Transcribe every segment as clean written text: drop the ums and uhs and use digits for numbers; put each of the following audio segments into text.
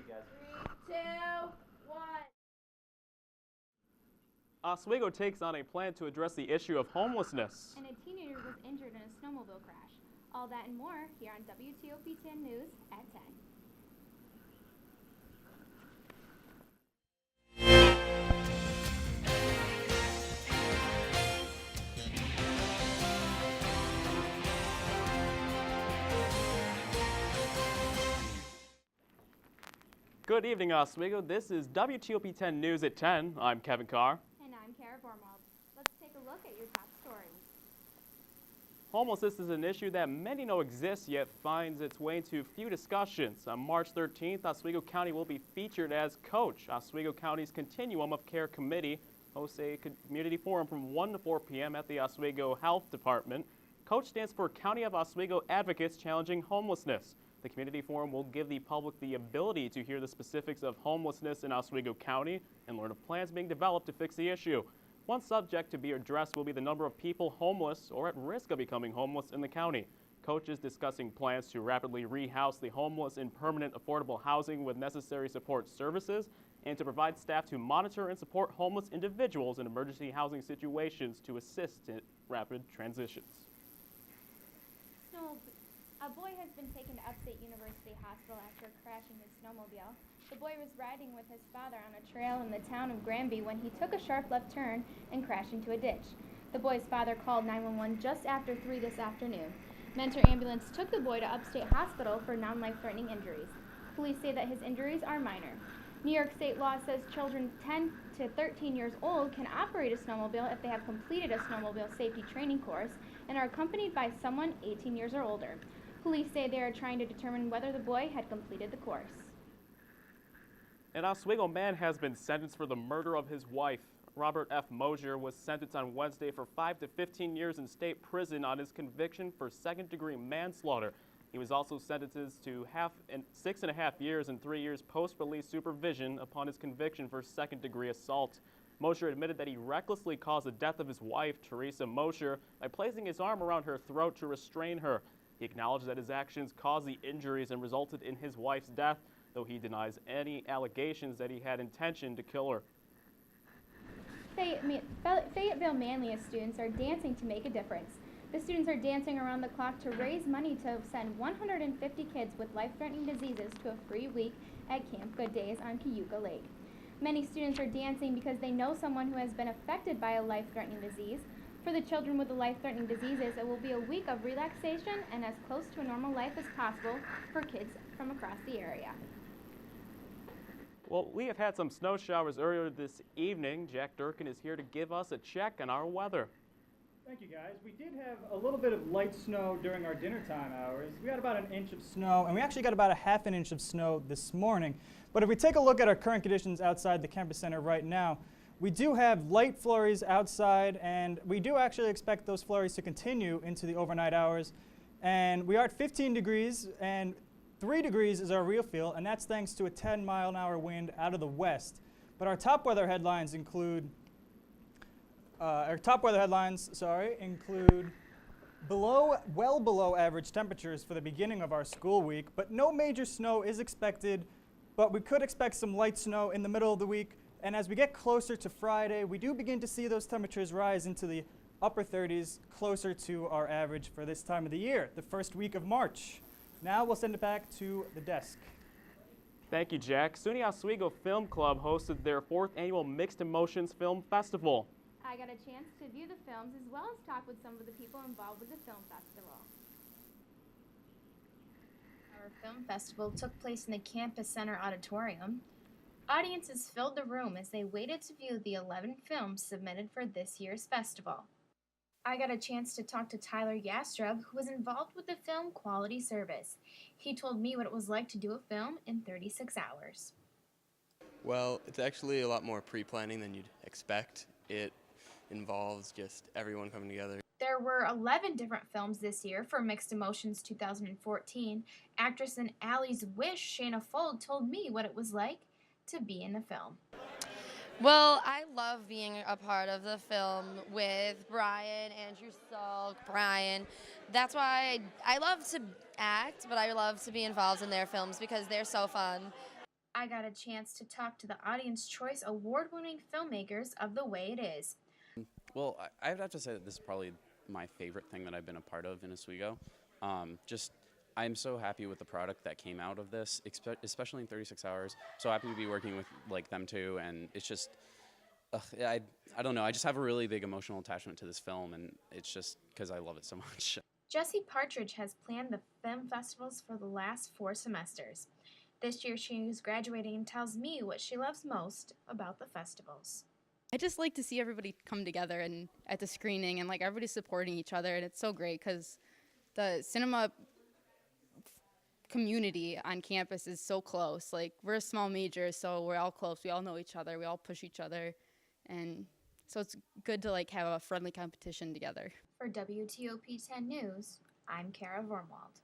guys. 3, 2, 1. Oswego takes on a plan to address the issue of homelessness. And a teenager was injured in a snowmobile crash. All that and more here on WTOP 10 News at 10. Good evening, Oswego. This is WTOP 10 News at 10. I'm Kevin Carr. And I'm Kara Bormwald. Let's take a look at your top stories. Homelessness is an issue that many know exists, yet finds its way into few discussions. On March 13th, Oswego County will be featured as Coach. Oswego County's Continuum of Care Committee hosts a community forum from 1 to 4 p.m. at the Oswego Health Department. COACH stands for County of Oswego Advocates Challenging Homelessness. The community forum will give the public the ability to hear the specifics of homelessness in Oswego County and learn of plans being developed to fix the issue. One subject to be addressed will be the number of people homeless or at risk of becoming homeless in the county. COACH is discussing plans to rapidly rehouse the homeless in permanent affordable housing with necessary support services and to provide staff to monitor and support homeless individuals in emergency housing situations to assist in rapid transitions. A boy has been taken to Upstate University Hospital after crashing his snowmobile. The boy was riding with his father on a trail in the town of Granby when he took a sharp left turn and crashed into a ditch. The boy's father called 911 just after 3 this afternoon. Mentor Ambulance took the boy to Upstate Hospital for non-life-threatening injuries. Police say that his injuries are minor. New York state law says children 10 to 13 years old can operate a snowmobile if they have completed a snowmobile safety training course and are accompanied by someone 18 years or older. Police say they are trying to determine whether the boy had completed the course. An Oswego man has been sentenced for the murder of his wife. Robert F. Mosier was sentenced on Wednesday for 5 to 15 years in state prison on his conviction for second-degree manslaughter. He was also sentenced to 6.5 years and 3 years post-release supervision upon his conviction for second-degree assault. Mosier admitted that he recklessly caused the death of his wife, Teresa Mosier, by placing his arm around her throat to restrain her. He acknowledged that his actions caused the injuries and resulted in his wife's death, though he denies any allegations that he had intention to kill her. Fayetteville Manlius students are dancing to make a difference. The students are dancing around the clock to raise money to send 150 kids with life-threatening diseases to a free week at Camp Good Days on Cayuga Lake. Many students are dancing because they know someone who has been affected by a life-threatening disease. For the children with the life-threatening diseases, it will be a week of relaxation and as close to a normal life as possible for kids from across the area. Well, we have had some snow showers earlier this evening. Jack Durkin is here to give us a check on our weather. Thank you, guys. We did have a little bit of light snow during our dinner time hours. We got about an inch of snow, and we actually got about a half an inch of snow this morning. But if we take a look at our current conditions outside the campus center right now, we do have light flurries outside, and we do actually expect those flurries to continue into the overnight hours. And we are at 15 degrees, and 3 degrees is our real feel, and that's thanks to a 10-mile-an-hour wind out of the west. But our top weather headlines include well below average temperatures for the beginning of our school week, but no major snow is expected, but we could expect some light snow in the middle of the week. And as we get closer to Friday, we do begin to see those temperatures rise into the upper 30s, closer to our average for this time of the year, the first week of March. Now we'll send it back to the desk. Thank you, Jack. SUNY Oswego Film Club hosted their 4th annual Mixed Emotions Film Festival. I got a chance to view the films as well as talk with some of the people involved with the film festival. Our film festival took place in the Campus Center Auditorium. Audiences filled the room as they waited to view the 11 films submitted for this year's festival. I got a chance to talk to Tyler Yastrub, who was involved with the film Quality Service. He told me what it was like to do a film in 36 hours. Well, it's actually a lot more pre-planning than you'd expect. It involves just everyone coming together. There were 11 different films this year for Mixed Emotions 2014. Actress in Allie's Wish, Shayna Fold, told me what it was like to be in the film. Well, I love being a part of the film with Brian, Andrew Salk, Brian. That's why I love to act, but I love to be involved in their films because they're so fun. I got a chance to talk to the Audience Choice award-winning filmmakers of The Way It Is. Well, I'd have to say that this is probably my favorite thing that I've been a part of in Oswego. I'm so happy with the product that came out of this, especially in 36 Hours. So happy to be working with them too, and it's just, I don't know. I just have a really big emotional attachment to this film, and it's just because I love it so much. Jessie Partridge has planned the film festivals for the last 4 semesters. This year she is graduating and tells me what she loves most about the festivals. I just like to see everybody come together and at the screening and everybody supporting each other, and it's so great because the cinema community on campus is so close. We're a small major, so we're all close. We all know each other. We all push each other, and so it's good to have a friendly competition together. For WTOP 10 News, I'm Kara Vormwald.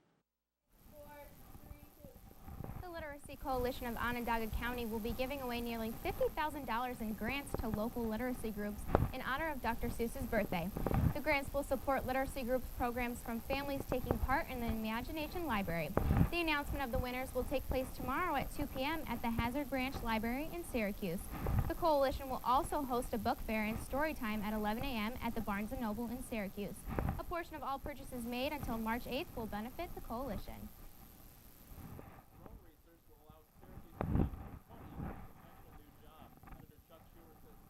The Literacy Coalition of Onondaga County will be giving away nearly $50,000 in grants to local literacy groups in honor of Dr. Seuss's birthday. The grants will support literacy groups programs from families taking part in the Imagination Library. The announcement of the winners will take place tomorrow at 2 p.m. at the Hazard Branch Library in Syracuse. The coalition will also host a book fair and story time at 11 a.m. at the Barnes & Noble in Syracuse. A portion of all purchases made until March 8th will benefit the coalition.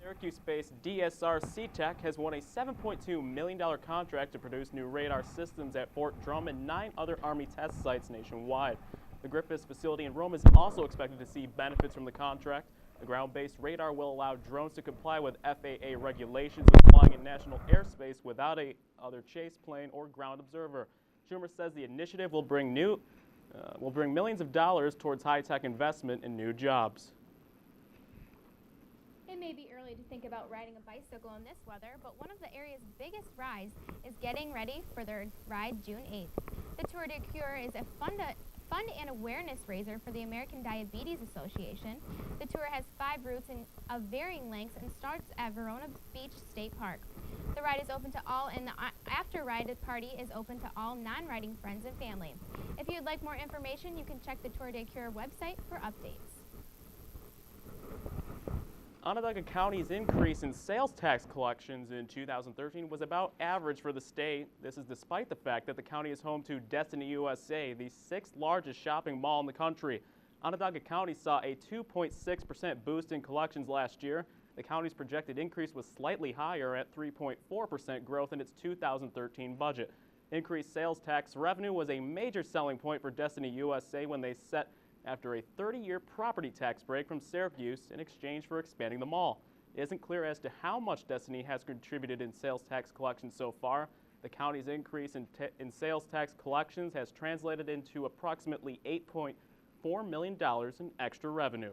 Syracuse-based DSR SeaTech has won a $7.2 million contract to produce new radar systems at Fort Drum and 9 other Army test sites nationwide. The Griffiths facility in Rome is also expected to see benefits from the contract. The ground-based radar will allow drones to comply with FAA regulations when flying in national airspace without a other chase plane or ground observer. Schumer says the initiative will bring millions of dollars towards high-tech investment in new jobs. It may be early to think about riding a bicycle in this weather, but one of the area's biggest rides is getting ready for their ride June 8th. The Tour de Cure is a fun and awareness raiser for the American Diabetes Association. The tour has 5 routes of varying lengths and starts at Verona Beach State Park. The ride is open to all, and the after-ride party is open to all non-riding friends and family. If you'd like more information, you can check the Tour de Cure website for updates. Onondaga County's increase in sales tax collections in 2013 was about average for the state. This is despite the fact that the county is home to Destiny USA, the 6th largest shopping mall in the country. Onondaga County saw a 2.6% boost in collections last year. The county's projected increase was slightly higher at 3.4% growth in its 2013 budget. Increased sales tax revenue was a major selling point for Destiny USA when they set after a 30-year property tax break from Syracuse in exchange for expanding the mall. It isn't clear as to how much Destiny has contributed in sales tax collections so far. The county's increase in sales tax collections has translated into approximately $8.4 million in extra revenue.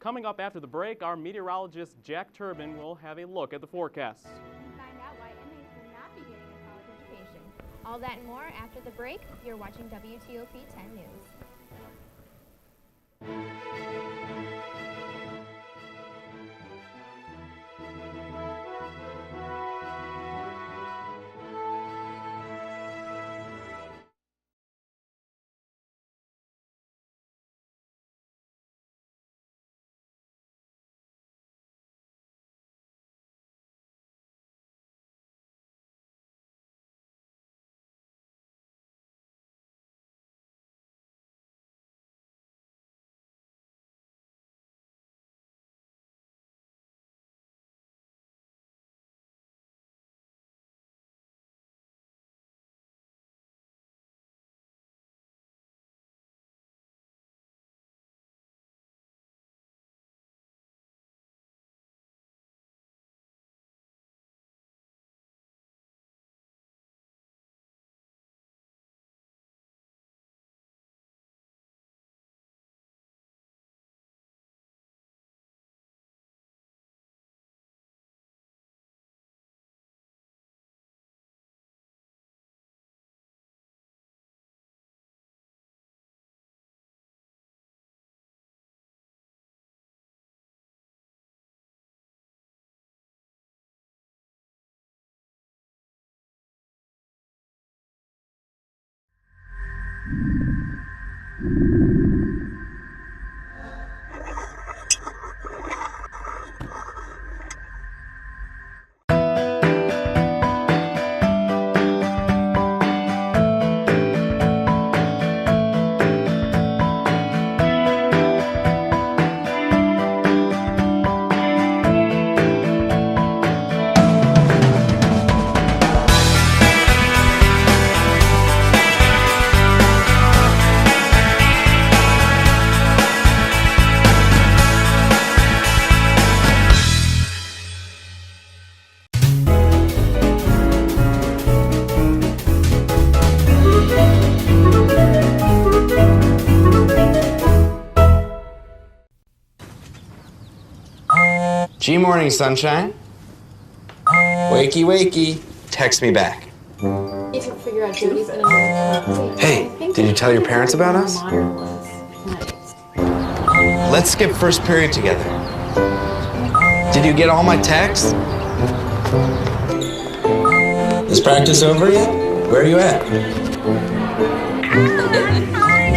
Coming up after the break, our meteorologist Jack Turbin will have a look at the forecast. And find out why inmates will not be getting a college education. All that and more after the break. You're watching WTOP 10 News. G-Morning, sunshine. Wakey, wakey. Text me back. You can figure out Jody's gonna Hey, did you tell your parents about us? Let's skip first period together. Did you get all my texts? Is practice over yet? Where are you at?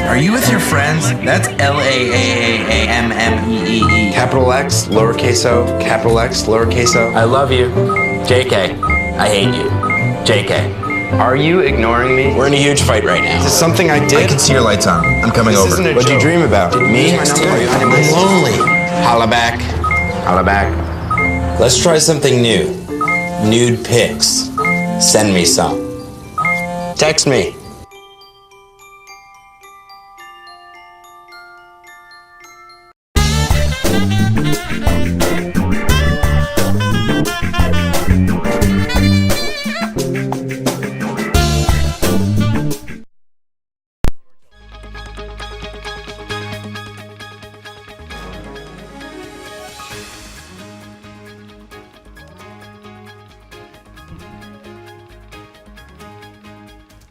Are you with your friends? That's L-A-A-A-A-M-M-E-E-E. Capital X, lowercase o, capital X, lowercase o. I love you. JK, I hate you. JK. Are you ignoring me? We're in a huge fight right now. Is this something I did? I can see your lights on. I'm coming over. What'd you dream about? Me? I'm lonely. Holla back. Holla back. Let's try something new. Nude pics. Send me some. Text me.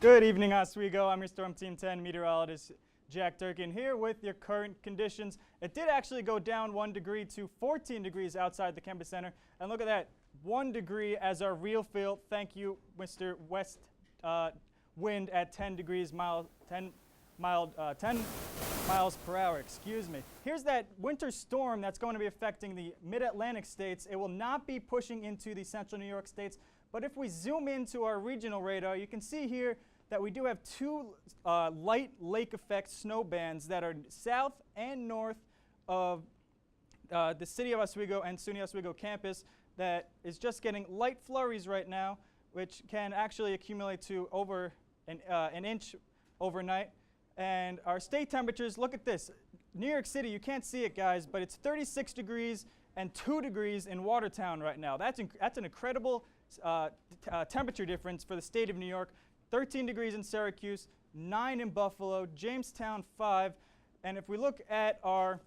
Good evening, Oswego. I'm your Storm Team 10 meteorologist, Jack Durkin, here with your current conditions. It did actually go down 1 degree to 14 degrees outside the campus center. And look at that, 1 degree as our real feel. Thank you, Mr. West wind at 10 miles per hour, excuse me. Here's that winter storm that's going to be affecting the mid-Atlantic states. It will not be pushing into the central New York states, but if we zoom into our regional radar, you can see here that we do have 2 light lake effect snow bands that are south and north of the city of Oswego and SUNY Oswego campus that is just getting light flurries right now, which can actually accumulate to over an inch overnight. And our state temperatures, look at this. New York City, you can't see it, guys, but it's 36 degrees and 2 degrees in Watertown right now. That's an incredible temperature difference for the state of New York. 13 degrees in Syracuse, 9 in Buffalo, Jamestown 5. And if we look at our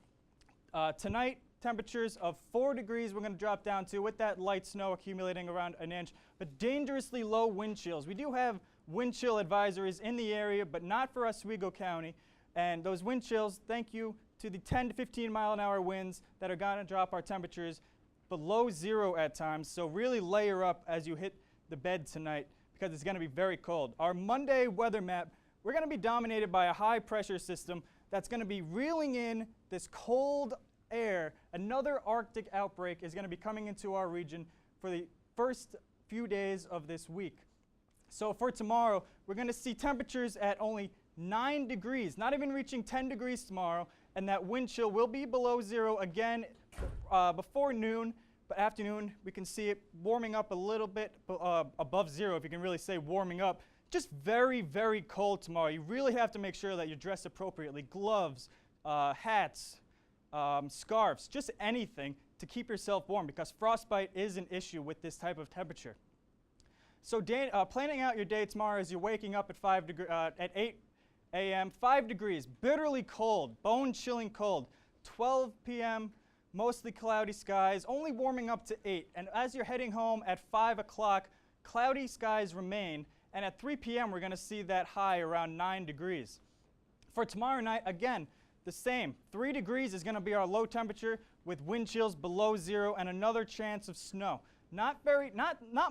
tonight temperatures of 4 degrees, we're going to drop down to with that light snow accumulating around an inch, but dangerously low wind chills. We do have wind chill advisories in the area, but not for Oswego County. And those wind chills, thank you to the 10 to 15 mile an hour winds that are going to drop our temperatures below 0 at times. So really layer up as you hit the bed tonight, because it's going to be very cold. Our Monday weather map, we're going to be dominated by a high pressure system that's going to be reeling in this cold air. Another Arctic outbreak is going to be coming into our region for the first few days of this week. So for tomorrow, we're going to see temperatures at only 9 degrees, not even reaching 10 degrees tomorrow, and that wind chill will be below 0 again before noon. But afternoon, we can see it warming up a little bit above 0, if you can really say warming up. Just very, very cold tomorrow. You really have to make sure that you dress appropriately. Gloves, hats, scarves, just anything to keep yourself warm, because frostbite is an issue with this type of temperature. So planning out your day tomorrow as you're waking up at 8 a.m., 5 degrees, bitterly cold, bone-chilling cold. 12 p.m., mostly cloudy skies, only warming up to 8. And as you're heading home at 5 o'clock, cloudy skies remain. And at 3 p.m., we're going to see that high around 9 degrees. For tomorrow night, again, the same. 3 degrees is going to be our low temperature with wind chills below 0 and another chance of snow. Not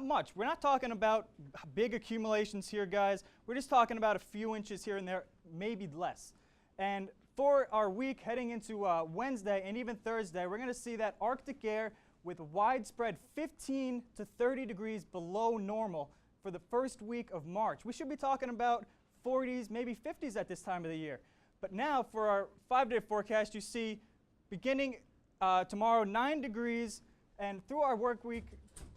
much. We're not talking about big accumulations here, guys. We're just talking about a few inches here and there, maybe less. And for our week heading into Wednesday and even Thursday, we're going to see that Arctic air with widespread 15 to 30 degrees below normal for the first week of March. We should be talking about 40s, maybe 50s at this time of the year. But now for our 5-day forecast, you see beginning tomorrow 9 degrees, and through our work week,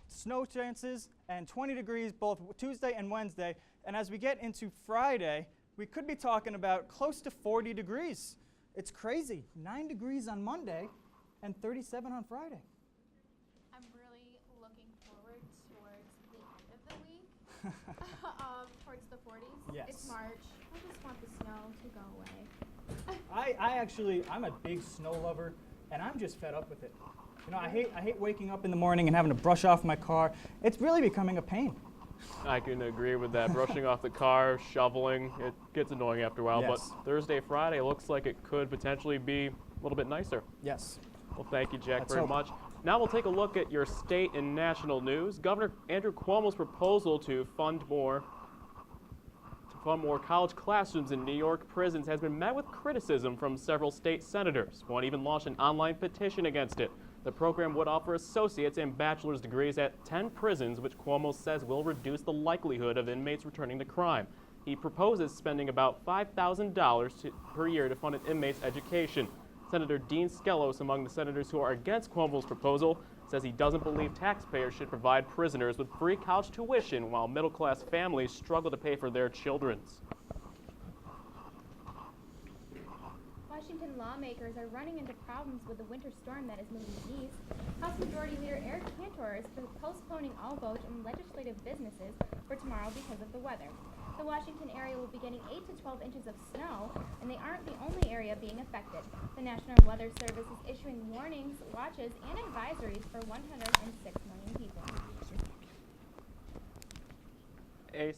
snow chances and 20 degrees both Tuesday and Wednesday. And as we get into Friday, we could be talking about close to 40 degrees. It's crazy. 9 degrees on Monday and 37 on Friday. I'm really looking forward towards the end of the week, towards the 40s. Yes. It's March. I just want the snow to go away. I'm a big snow lover, and I'm just fed up with it. You know, I hate waking up in the morning and having to brush off my car. It's really becoming a pain. I can agree with that. Brushing off the car, shoveling, it gets annoying after a while. Yes. But Thursday, Friday looks like it could potentially be a little bit nicer. Yes. Well, thank you, Jack, Let's very hope. much. Now we'll take a look at your state and national news. Governor Andrew Cuomo's proposal to fund more college classrooms in New York prisons has been met with criticism from several state senators. One even launched an online petition against it. The program would offer associate's and bachelor's degrees at 10 prisons, which Cuomo says will reduce the likelihood of inmates returning to crime. He proposes spending about $5,000 per year to fund an inmate's education. Senator Dean Skelos, among the senators who are against Cuomo's proposal, says he doesn't believe taxpayers should provide prisoners with free college tuition while middle-class families struggle to pay for their children's. Washington lawmakers are running into problems with the winter storm that is moving east. House Majority Leader Eric Cantor is postponing all vote and legislative businesses for tomorrow because of the weather. The Washington area will be getting 8 to 12 inches of snow, and they aren't the only area being affected. The National Weather Service is issuing warnings, watches, and advisories for 106 million people. A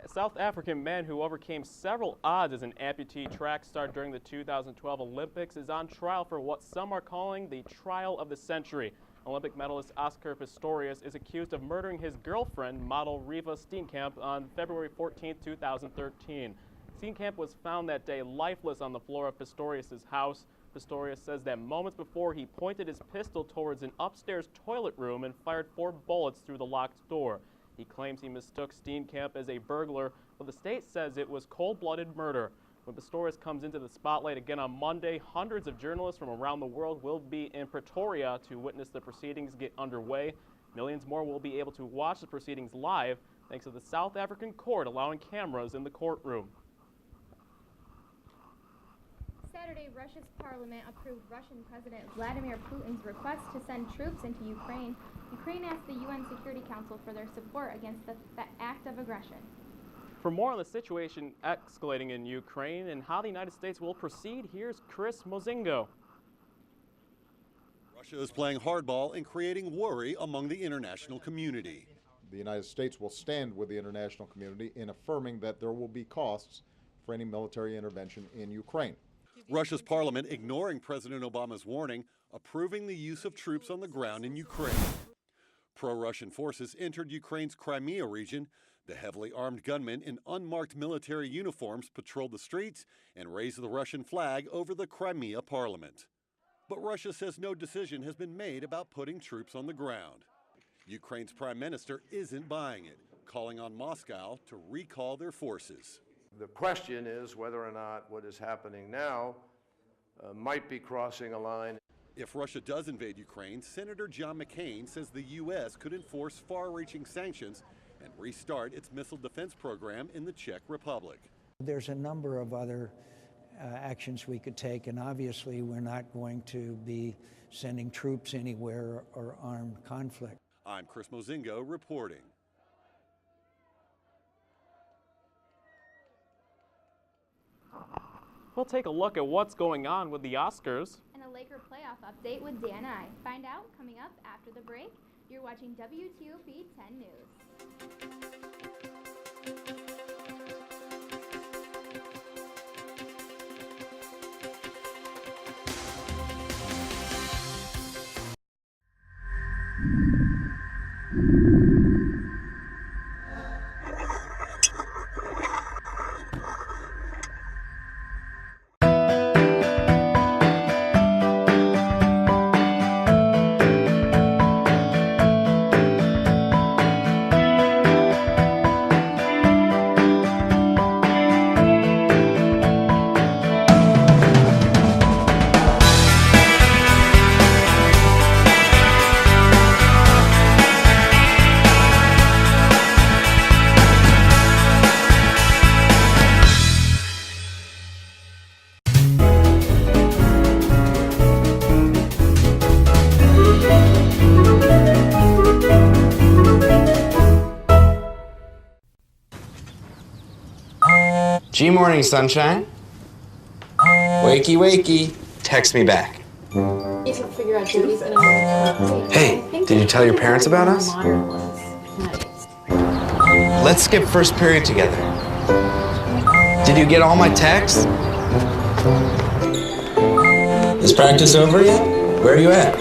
South African man who overcame several odds as an amputee track star during the 2012 Olympics is on trial for what some are calling the trial of the century. Olympic medalist Oscar Pistorius is accused of murdering his girlfriend, model Riva Steenkamp, on February 14, 2013. Steenkamp was found that day lifeless on the floor of Pistorius' house. Pistorius says that moments before he pointed his pistol towards an upstairs toilet room and fired 4 bullets through the locked door. He claims he mistook Steenkamp as a burglar, but the state says it was cold-blooded murder. When Pistorius comes into the spotlight again on Monday, hundreds of journalists from around the world will be in Pretoria to witness the proceedings get underway. Millions more will be able to watch the proceedings live thanks to the South African court allowing cameras in the courtroom. Saturday, Russia's parliament approved Russian President Vladimir Putin's request to send troops into Ukraine. Ukraine asked the UN Security Council for their support against the act of aggression. For more on the situation escalating in Ukraine and how the United States will proceed, here's Chris Mozingo. Russia is playing hardball and creating worry among the international community. The United States will stand with the international community in affirming that there will be costs for any military intervention in Ukraine. Russia's parliament ignoring President Obama's warning, approving the use of troops on the ground in Ukraine. Pro-Russian forces entered Ukraine's Crimea region. The heavily armed gunmen in unmarked military uniforms patrolled the streets and raised the Russian flag over the Crimea parliament. But Russia says no decision has been made about putting troops on the ground. Ukraine's prime minister isn't buying it, calling on Moscow to recall their forces. The question is whether or not what is happening now might be crossing a line. If Russia does invade Ukraine, Senator John McCain says the U.S. could enforce far-reaching sanctions and restart its missile defense program in the Czech Republic. There's a number of other actions we could take, and obviously we're not going to be sending troops anywhere or armed conflict. I'm Chris Mozingo reporting. We'll take a look at what's going on with the Oscars. And a Laker playoff update with Dan I. Find out coming up after the break. You're watching WTOP 10 News. G-Morning, sunshine. Wakey, wakey. Text me back. You can figure out Jody's gonna move. Hey, did you tell your parents about us? Let's skip first period together. Did you get all my texts? Is practice over yet? Where are you at?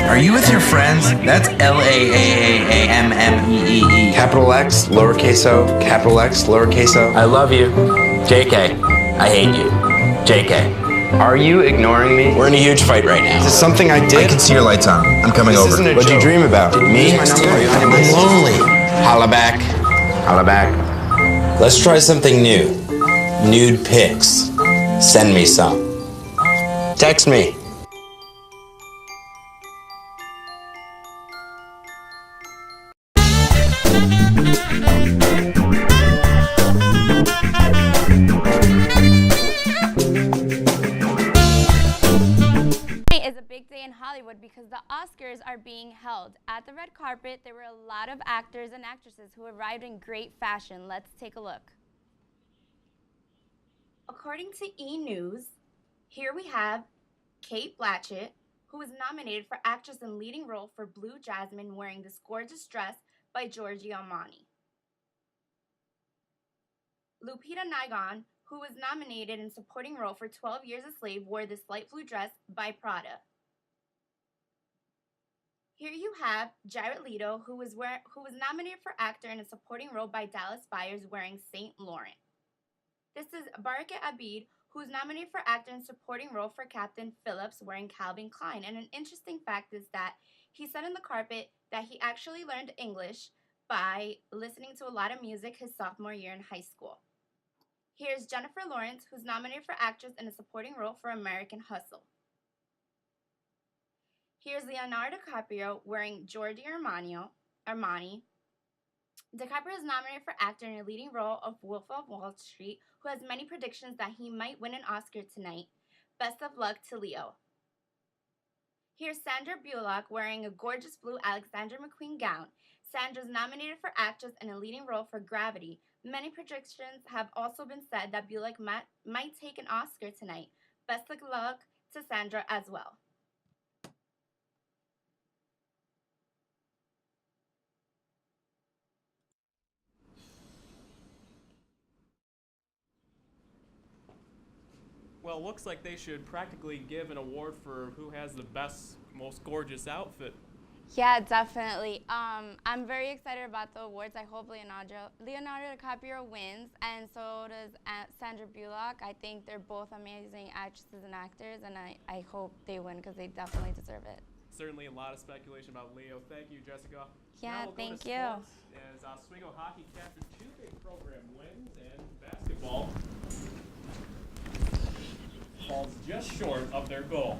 Are you with your friends? That's LAAAAMMEEE. Capital X, lowercase o, capital X, lowercase o. I love you. JK, I hate you. JK. Are you ignoring me? We're in a huge fight right now. Is this something I did? I can see your lights on. I'm coming over. What'd you dream about? Me? I'm lonely. Holla back. Holla back. Let's try something new. Nude pics. Send me some. Text me. Is a big day in Hollywood because the Oscars are being held. At the red carpet, there were a lot of actors and actresses who arrived in great fashion. Let's take a look. According to E! News, here we have Kate Blanchett, who was nominated for Actress in Leading Role for Blue Jasmine, wearing this gorgeous dress by Giorgio Armani. Lupita Nyong'o, who was nominated in Supporting Role for 12 Years a Slave, wore this light blue dress by Prada. Here you have Jared Leto, who was nominated for Actor in a Supporting Role by Dallas Buyers, wearing Saint Laurent. This is Baraka Abid, who's nominated for Actor in Supporting Role for Captain Phillips, wearing Calvin Klein. And an interesting fact is that he said in the carpet that he actually learned English by listening to a lot of music his sophomore year in high school. Here's Jennifer Lawrence, who's nominated for Actress in a Supporting Role for American Hustle. Here's Leonardo DiCaprio wearing Giorgio Armani. DiCaprio is nominated for Actor in a Leading Role of Wolf of Wall Street, who has many predictions that he might win an Oscar tonight. Best of luck to Leo. Here's Sandra Bullock wearing a gorgeous blue Alexander McQueen gown. Sandra's nominated for Actress in a Leading Role for Gravity. Many predictions have also been said that Bullock might take an Oscar tonight. Best of luck to Sandra as well. Well, looks like they should practically give an award for who has the best, most gorgeous outfit. Yeah, definitely. I'm very excited about the awards. I hope Leonardo DiCaprio wins, and so does Sandra Bullock. I think they're both amazing actresses and actors, and I hope they win because they definitely deserve it. Certainly a lot of speculation about Leo. Thank you, Jessica. Yeah, now we'll thank go to you. sports, as Oswego Hockey captured 2 big program wins, and basketball falls just short of their goal.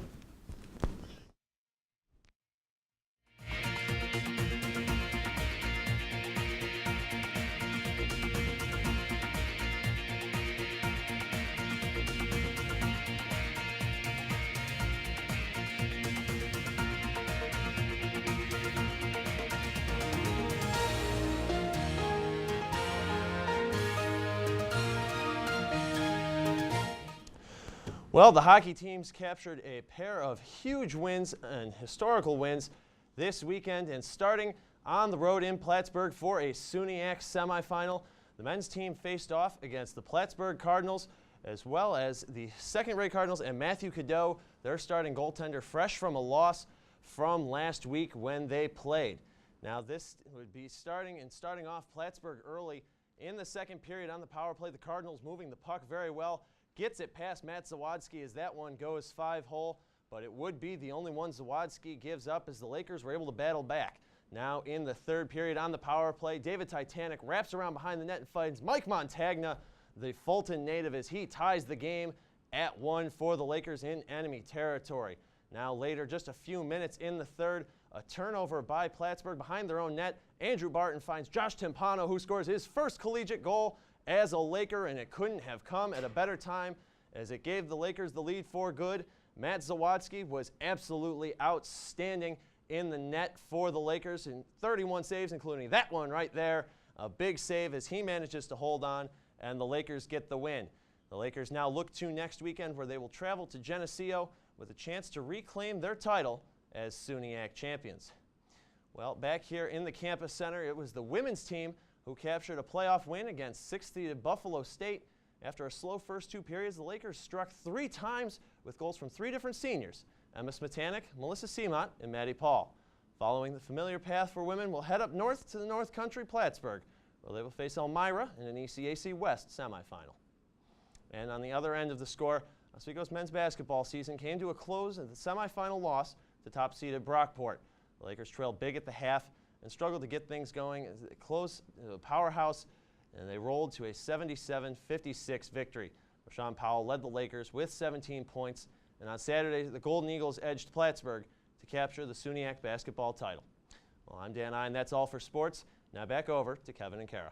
Well, the hockey teams captured a pair of huge wins and historical wins this weekend, and starting on the road in Plattsburgh for a SUNYAC semifinal, the men's team faced off against the Plattsburgh Cardinals, as well as the second-rate Cardinals and Matthew Cadeau, their starting goaltender, fresh from a loss from last week when they played. Now this would be starting off Plattsburgh early in the second period on the power play. The Cardinals moving the puck very well. Gets it past Matt Zawadzki as that one goes 5-hole, but it would be the only one Zawadzki gives up as the Lakers were able to battle back. Now in the third period on the power play, David Titanic wraps around behind the net and finds Mike Montagna, the Fulton native, as he ties the game at 1 for the Lakers in enemy territory. Now later, just a few minutes in the third, a turnover by Plattsburgh behind their own net. Andrew Barton finds Josh Timpano, who scores his first collegiate goal as a Laker, and it couldn't have come at a better time as it gave the Lakers the lead for good. Matt Zawadzki was absolutely outstanding in the net for the Lakers in 31 saves, including that one right there. A big save as he manages to hold on, and the Lakers get the win. The Lakers now look to next weekend, where they will travel to Geneseo with a chance to reclaim their title as SUNYAC champions. Well, back here in the campus center, it was the women's team who captured a playoff win against 6th-seeded Buffalo State. After a slow first 2 periods, the Lakers struck 3 times with goals from 3 different seniors: Emma Smetanic, Melissa Seamont, and Maddie Paul. Following the familiar path for women, we'll head up north to the North Country Plattsburgh, where they will face Elmira in an ECAC West semifinal. And on the other end of the score, Oswego's men's basketball season came to a close with a semifinal loss to top-seeded Brockport. The Lakers trailed big at the half and struggled to get things going as they closed to a powerhouse, and they rolled to a 77-56 victory. Rashawn Powell led the Lakers with 17 points, and on Saturday, the Golden Eagles edged Plattsburgh to capture the SUNYAC basketball title. Well, I'm Dan Ein. That's all for sports. Now back over to Kevin and Kara.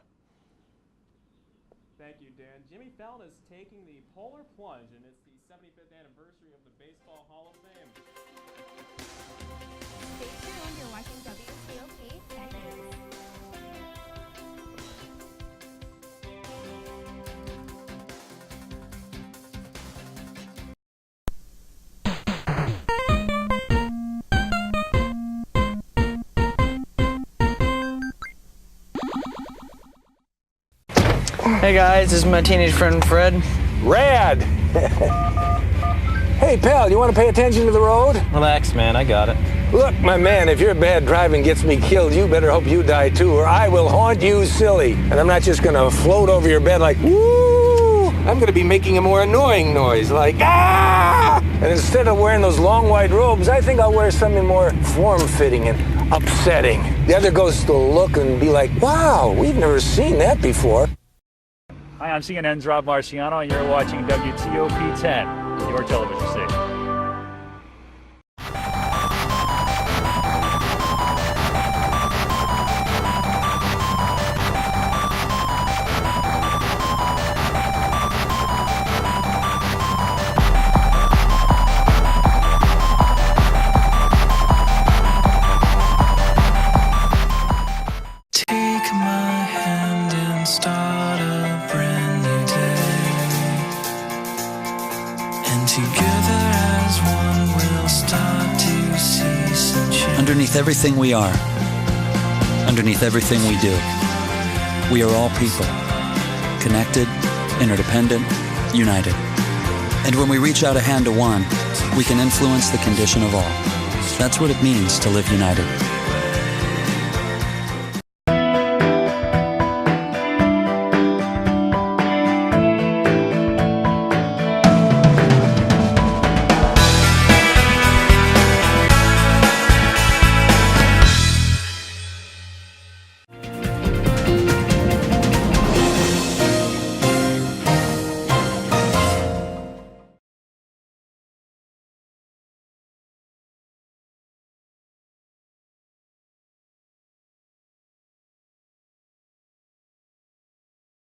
Thank you, Dan. Jimmy Fallon is taking the polar plunge, and it's the 75th anniversary of the Baseball Hall of Fame. Stay tuned. You're watching WTOP 10 News. Hey guys, this is my teenage friend Fred. Rad! Hey pal, you want to pay attention to the road? Relax, man, I got it. Look, my man, if your bad driving gets me killed, you better hope you die too, or I will haunt you silly. And I'm not just gonna float over your bed like, woo! I'm gonna be making a more annoying noise, like, ah! And instead of wearing those long white robes, I think I'll wear something more form-fitting and upsetting. The other ghosts will look and be like, wow, we've never seen that before. Hi, I'm CNN's Rob Marciano, and you're watching WTOP 10, your television station. Take my hand and start a brand new day. And together as one we'll start to see some change. Underneath everything we are, underneath everything we do, we are all people, connected, interdependent, united. And when we reach out a hand to one, we can influence the condition of all. That's what it means to live united.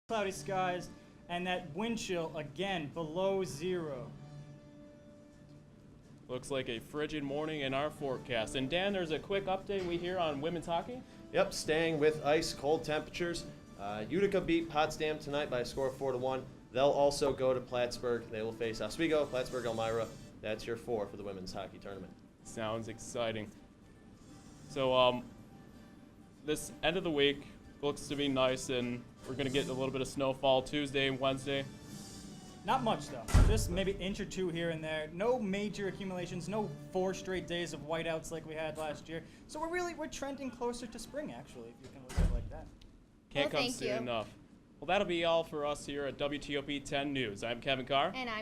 Cloudy skies, and that wind chill again below 0. Looks like a frigid morning in our forecast. And Dan, there's a quick update we hear on women's hockey. Yep, staying with ice, cold temperatures. Utica beat Potsdam tonight by a score of 4-1. They'll also go to Plattsburgh. They will face Oswego, Plattsburgh, Elmira. That's your 4 for the women's hockey tournament. Sounds exciting. So this end of the week looks to be nice, and we're going to get a little bit of snowfall Tuesday and Wednesday. Not much though. Just maybe inch or 2 here and there. No major accumulations. No 4 straight days of whiteouts like we had last year. So we're trending closer to spring actually, if you can look at it like that. Can't come soon enough. Well, that'll be all for us here at WTOP 10 News. I'm Kevin Carr. And I'm